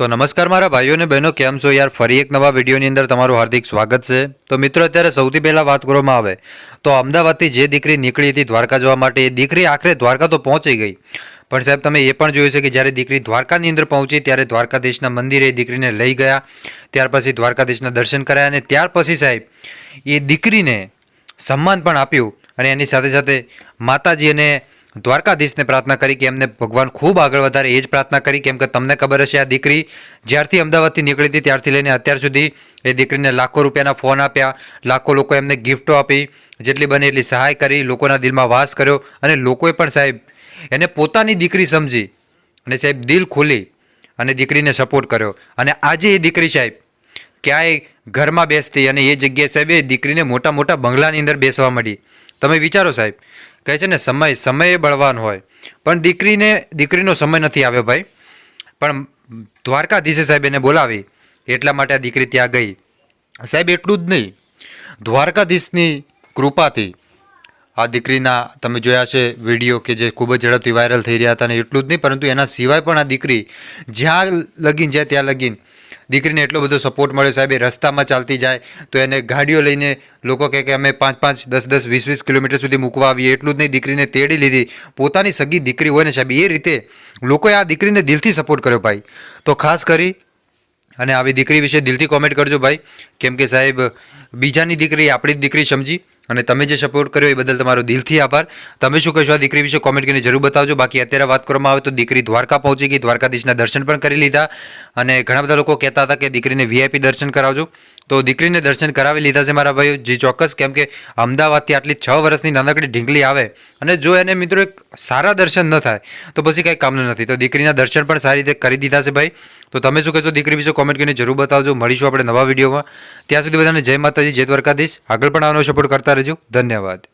તો નમસ્કાર મારા ભાઈઓ અને બહેનો, કેમ છો યાર? ફરી એક નવા વિડીયોની અંદર તમારું હાર્દિક સ્વાગત છે. તો મિત્રો, અત્યારે સૌથી પહેલાં વાત કરવામાં આવે તો અમદાવાદથી જે દીકરી નીકળી હતી દ્વારકા જવા માટે, એ દીકરી આખરે દ્વારકા તો પહોંચી ગઈ. પણ સાહેબ, તમે એ પણ જોયું છે કે જ્યારે દીકરી દ્વારકાની અંદર પહોંચી ત્યારે દ્વારકાધીશના મંદિરે દીકરીને લઈ ગયા, ત્યાર પછી દ્વારકાધીશના દર્શન કરાયા અને ત્યાર પછી સાહેબ એ દીકરીને સન્માન પણ આપ્યું અને એની સાથે સાથે માતાજી અને દ્વારકાધીશને પ્રાર્થના કરી કે એમને ભગવાન ખૂબ આગળ વધારે. એ જ પ્રાર્થના કરી, કેમ કે તમને ખબર હશે આ દીકરી જ્યારથી અમદાવાદથી નીકળી હતી ત્યારથી લઈને અત્યાર સુધી એ દીકરીને લાખો રૂપિયાના ફોન આપ્યા, લાખો લોકો એમને ગિફ્ટો આપી, જેટલી બને એટલી સહાય કરી, લોકોના દિલમાં વાસ કર્યો અને લોકોએ પણ સાહેબ એને પોતાની દીકરી સમજી અને સાહેબ દિલ ખોલી અને દીકરીને સપોર્ટ કર્યો. અને આજે એ દીકરી સાહેબ ક્યાંય ઘરમાં બેસતી અને એ જગ્યાએ સાહેબ એ દીકરીને મોટા મોટા બંગલાની અંદર બેસવા માંડી. તમે વિચારો સાહેબ, કહે છે ને સમયે બળવાન હોય, પણ દીકરીનો સમય નથી આવ્યો ભાઈ. પણ દ્વારકાધીશે સાહેબ એને બોલાવી એટલા માટે આ દીકરી ત્યાં ગઈ. સાહેબ એટલું જ નહીં, દ્વારકાધીશની કૃપાથી આ દીકરીના તમે જોયા છે વિડીયો કે જે ખૂબ જ ઝડપથી વાયરલ થઈ રહ્યા હતા. અને એટલું જ નહીં, પરંતુ એના સિવાય પણ આ દીકરી જ્યાં લગીન જાય ત્યાં લગીન દીકરીને એટલો બધો સપોર્ટ મળ્યો સાહેબ. એ રસ્તામાં ચાલતી જાય તો એને ગાડીઓ લઈને લોકો કહે કે અમે 5-5, 10-10, 20-20 કિલોમીટર સુધી મૂકવા આવીએ. એટલું જ નહીં, દીકરીને તેડી લીધી. પોતાની સગી દીકરી હોય ને સાહેબ, એ રીતે લોકોએ આ દીકરીને દિલથી સપોર્ટ કર્યો ભાઈ. તો ખાસ કરી અને આવી દીકરી વિશે દિલથી કોમેન્ટ કરજો ભાઈ, કેમ કે સાહેબ બીજાની દીકરી આપણી જ દીકરી સમજી અને તમે જે સપોર્ટ કર્યો એ બદલ તમારો દિલથી આભાર. તમે શું કહેશો આ દીકરી વિશે કોમેન્ટ કરીને જરૂર બતાવજો. બાકી અત્યારે વાત કરવામાં આવે તો દીકરી દ્વારકા પહોંચી ગઈ, દ્વારકાધીશના દર્શન પણ કરી લીધા અને ઘણા બધા લોકો કહેતા હતા કે દીકરીને વીઆઈપી દર્શન કરાવજો. તો દીકરીને દર્શન કરાવી લીધા છે મારા ભાઈઓ, જે ચોક્કસ, કેમ કે અમદાવાદથી આટલી 6 વર્ષની નાનકડી ઢીંગલી આવે અને જો એને મિત્રો એક સારા દર્શન ન થાય તો પછી કંઈ કામનું નથી. તો દીકરીના દર્શન પણ સારી રીતે કરી દીધા છે ભાઈ. તો તમે શું કહેશો દીકરી વિશે કોમેન્ટ કરીને જરૂર બતાવજો. મળીશું આપણે નવા વિડીયોમાં. ત્યાં સુધી બધાને જય માતાજી, જય દ્વારકાધીશ. આગળ પણ આવવાનો સપોર્ટ કરતા રહેજો. ધન્યવાદ.